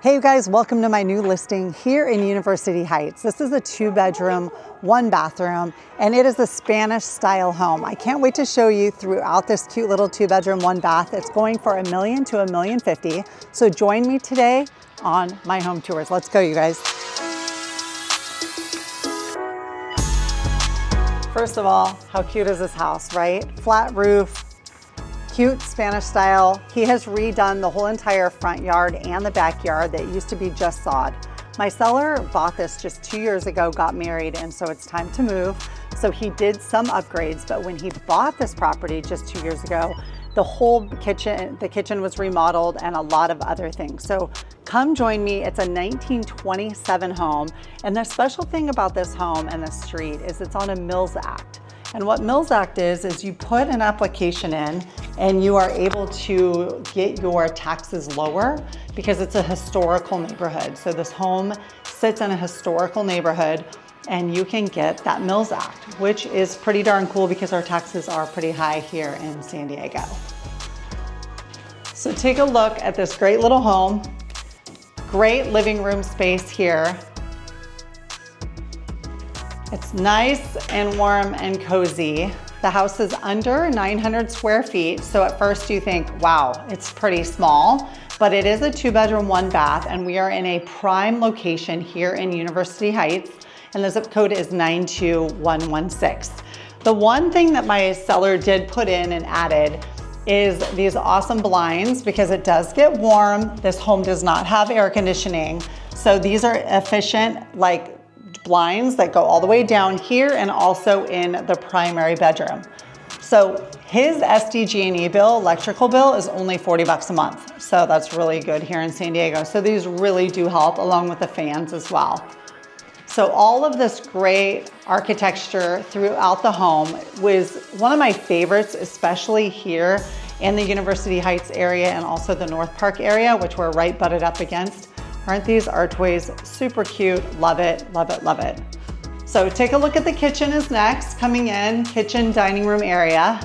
Hey you guys, welcome to my new listing here in University Heights. This is a 2-bedroom, 1-bathroom, and it is a Spanish style home. I can't wait to show you throughout this cute little 2-bedroom, 1-bath. It's going for $1 million to $1.05 million. So join me today on my home tours. Let's go, you guys. First of all, how cute is this house, right? Flat roof, cute Spanish style. He has redone the whole entire front yard and the backyard that used to be just sod. My seller bought this just 2 years ago, got married, and so it's time to move. So he did some upgrades, but when he bought this property just 2 years ago, the whole kitchen, the kitchen was remodeled and a lot of other things. So come join me. It's a 1927 home. And the special thing about this home and the street is it's on a Mills Act. And what Mills Act is you put an application in and you are able to get your taxes lower because it's a historical neighborhood. So this home sits in a historical neighborhood and you can get that Mills Act, which is pretty darn cool because our taxes are pretty high here in San Diego. So take a look at this great little home. Great living room space here. It's nice and warm and cozy. The house is under 900 square feet. So at first you think, wow, it's pretty small, but it is a 2-bedroom, 1-bath, and we are in a prime location here in University Heights, and the zip code is 92116. The one thing that my seller did put in and added is these awesome blinds because it does get warm. This home does not have air conditioning. So these are efficient, like blinds that go all the way down here and also in the primary bedroom. So his SDG&E bill, electrical bill, is only 40 bucks a month. So that's really good here in San Diego. So these really do help along with the fans as well. So all of this great architecture throughout the home was one of my favorites, especially here in the University Heights area and also the North Park area, which we're right butted up against. Aren't these archways super cute? Love it, love it, love it. So take a look at the kitchen is next. Coming in, kitchen, dining room area.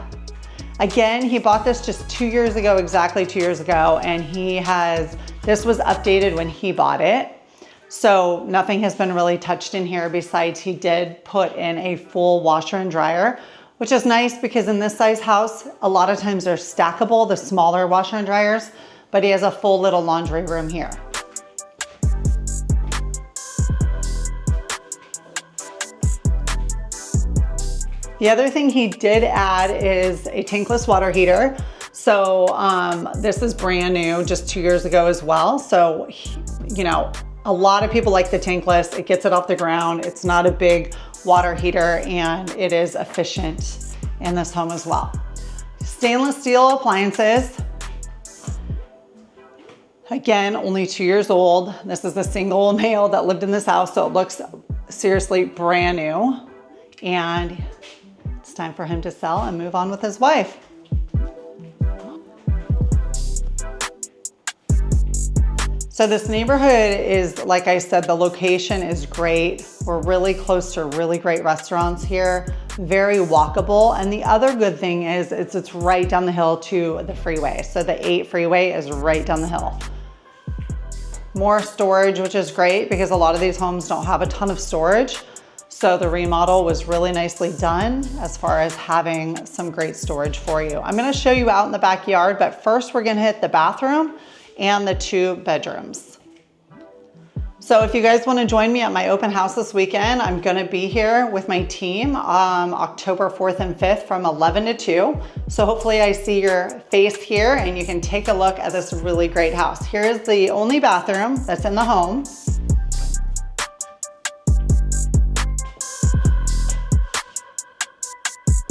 Again, he bought this just 2 years ago, exactly 2 years ago, and this was updated when he bought it. So nothing has been really touched in here besides he did put in a full washer and dryer, which is nice because in this size house, a lot of times they're stackable, the smaller washer and dryers, but he has a full little laundry room here. The other thing he did add is a tankless water heater. So this is brand new, just 2 years ago as well. So, you know, a lot of people like the tankless. It gets it off the ground. It's not a big water heater and it is efficient in this home as well. Stainless steel appliances. Again, only 2 years old. This is a single male that lived in this house, so it looks seriously brand new. And it's time for him to sell and move on with his wife. So this neighborhood is, like I said, the location is great. We're really close to really great restaurants here, very walkable. And the other good thing is it's right down the hill to the freeway. So the 8 freeway is right down the hill. More storage, which is great because a lot of these homes don't have a ton of storage. So the remodel was really nicely done as far as having some great storage for you. I'm gonna show you out in the backyard, but first we're gonna hit the bathroom and the 2 bedrooms. So if you guys wanna join me at my open house this weekend, I'm gonna be here with my team October 4th and 5th from 11 to 2. So hopefully I see your face here and you can take a look at this really great house. Here is the only bathroom that's in the home.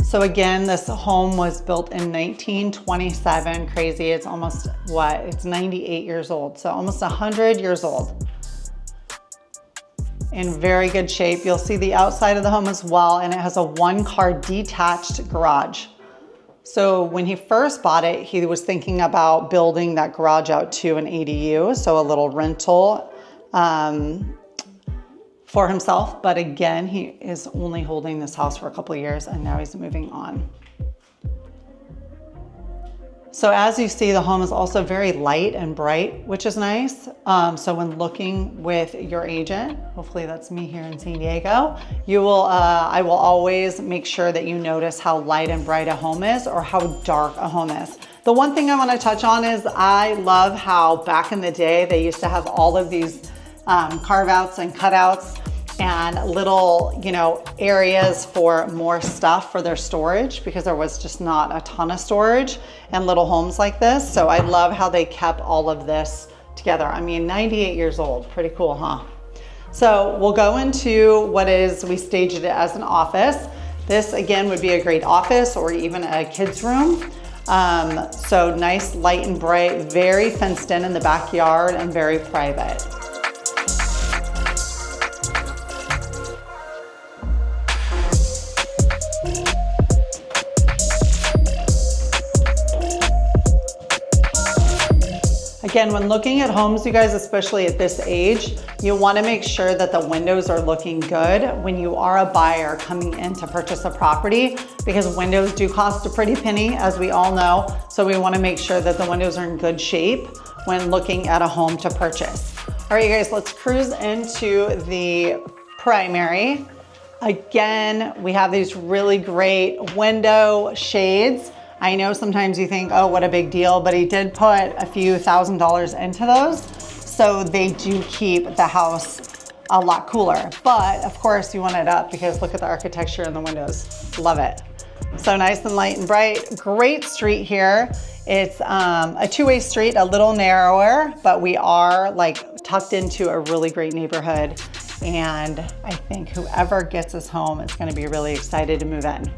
So again, this home was built in 1927, crazy. It's almost, it's 98 years old. So almost 100 years old. In very good shape. You'll see the outside of the home as well, and it has a 1-car detached garage. So when he first bought it, he was thinking about building that garage out to an ADU, so a little rental for himself, but again, he is only holding this house for a couple of years and now he's moving on. So as you see, the home is also very light and bright, which is nice. So when looking with your agent, hopefully that's me here in San Diego, I will always make sure that you notice how light and bright a home is or how dark a home is. The one thing I want to touch on is I love how back in the day, they used to have all of these carve outs and cutouts and little, areas for more stuff for their storage, because there was just not a ton of storage in little homes like this. So I love how they kept all of this together. I mean, 98 years old, pretty cool, huh? So we'll go into we staged it as an office. This again would be a great office or even a kid's room. So nice, light and bright, very fenced in the backyard and very private. Again, when looking at homes, you guys, especially at this age, you want to make sure that the windows are looking good when you are a buyer coming in to purchase a property, because windows do cost a pretty penny, as we all know. So we want to make sure that the windows are in good shape when looking at a home to purchase. All right, you guys, let's cruise into the primary. Again, we have these really great window shades. I know sometimes you think, oh, what a big deal, but he did put a few $1,000s into those. So they do keep the house a lot cooler. But of course you want it up because look at the architecture in the windows. Love it. So nice and light and bright. Great street here. It's a two-way street, a little narrower, but we are like tucked into a really great neighborhood. And I think whoever gets this home is gonna be really excited to move in.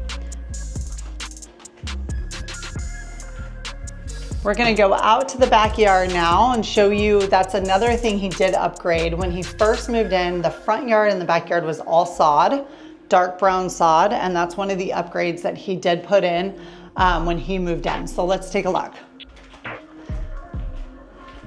We're gonna go out to the backyard now and show you that's another thing he did upgrade. When he first moved in, the front yard and the backyard was all sod, dark brown sod, and that's one of the upgrades that he did put in when he moved in. So let's take a look.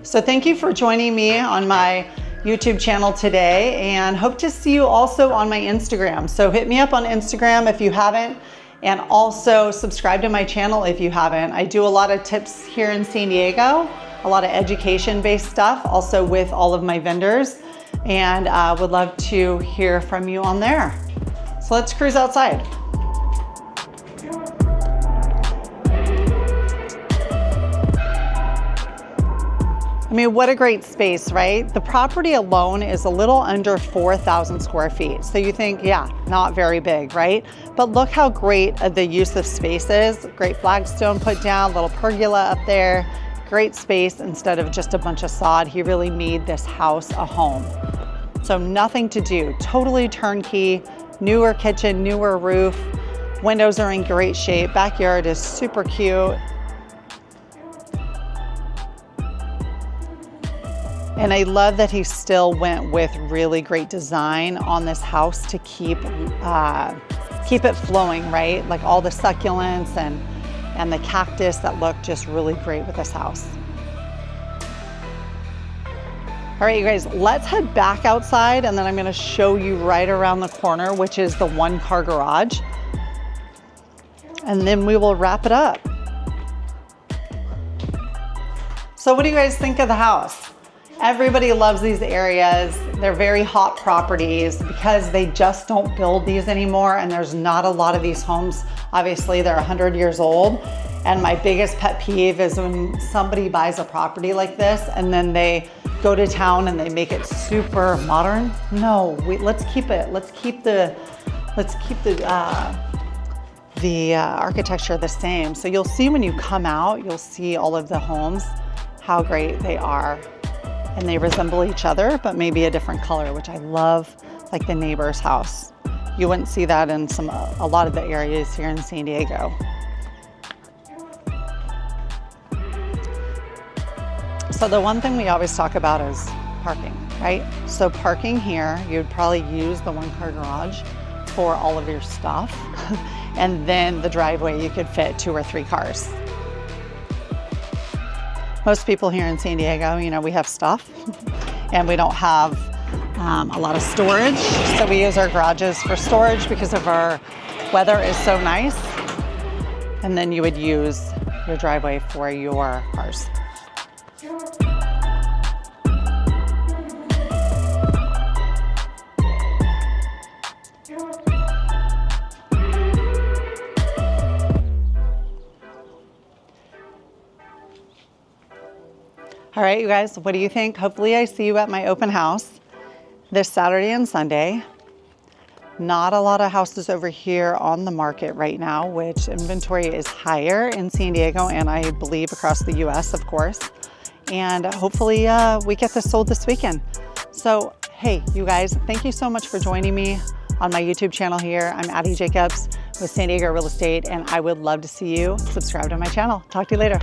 So thank you for joining me on my YouTube channel today, and hope to see you also on my Instagram. So hit me up on Instagram if you haven't. And also subscribe to my channel if you haven't. I do a lot of tips here in San Diego, a lot of education-based stuff, also with all of my vendors, and would love to hear from you on there. So let's cruise outside. I mean, what a great space, right? The property alone is a little under 4,000 square feet. So you think, yeah, not very big, right? But look how great the use of space is. Great flagstone put down, little pergola up there. Great space instead of just a bunch of sod. He really made this house a home. So nothing to do, totally turnkey, newer kitchen, newer roof. Windows are in great shape. Backyard is super cute. And I love that he still went with really great design on this house to keep it flowing, right? Like all the succulents and the cactus that look just really great with this house. All right, you guys, let's head back outside and then I'm gonna show you right around the corner, which is the one-car garage. And then we will wrap it up. So what do you guys think of the house? Everybody loves these areas. They're very hot properties because they just don't build these anymore, and there's not a lot of these homes. Obviously, they're 100 years old. And my biggest pet peeve is when somebody buys a property like this and then they go to town and they make it super modern. No, let's keep it. Let's keep the architecture the same. So you'll see when you come out, you'll see all of the homes, how great they are. And they resemble each other, but maybe a different color, which I love, like the neighbor's house. You wouldn't see that in a lot of the areas here in San Diego. So the one thing we always talk about is parking, right? So parking here, you'd probably use the one-car garage for all of your stuff. And then the driveway, you could fit 2 or 3 cars. Most people here in San Diego, we have stuff and we don't have a lot of storage. So we use our garages for storage because of our weather is so nice. And then you would use your driveway for your cars. All right, you guys, what do you think? Hopefully I see you at my open house this Saturday and Sunday. Not a lot of houses over here on the market right now, which inventory is higher in San Diego and I believe across the US, of course. And hopefully we get this sold this weekend. So, hey, you guys, thank you so much for joining me on my YouTube channel here. I'm Addie Jacobs with San Diego Real Estate, and I would love to see you subscribe to my channel. Talk to you later.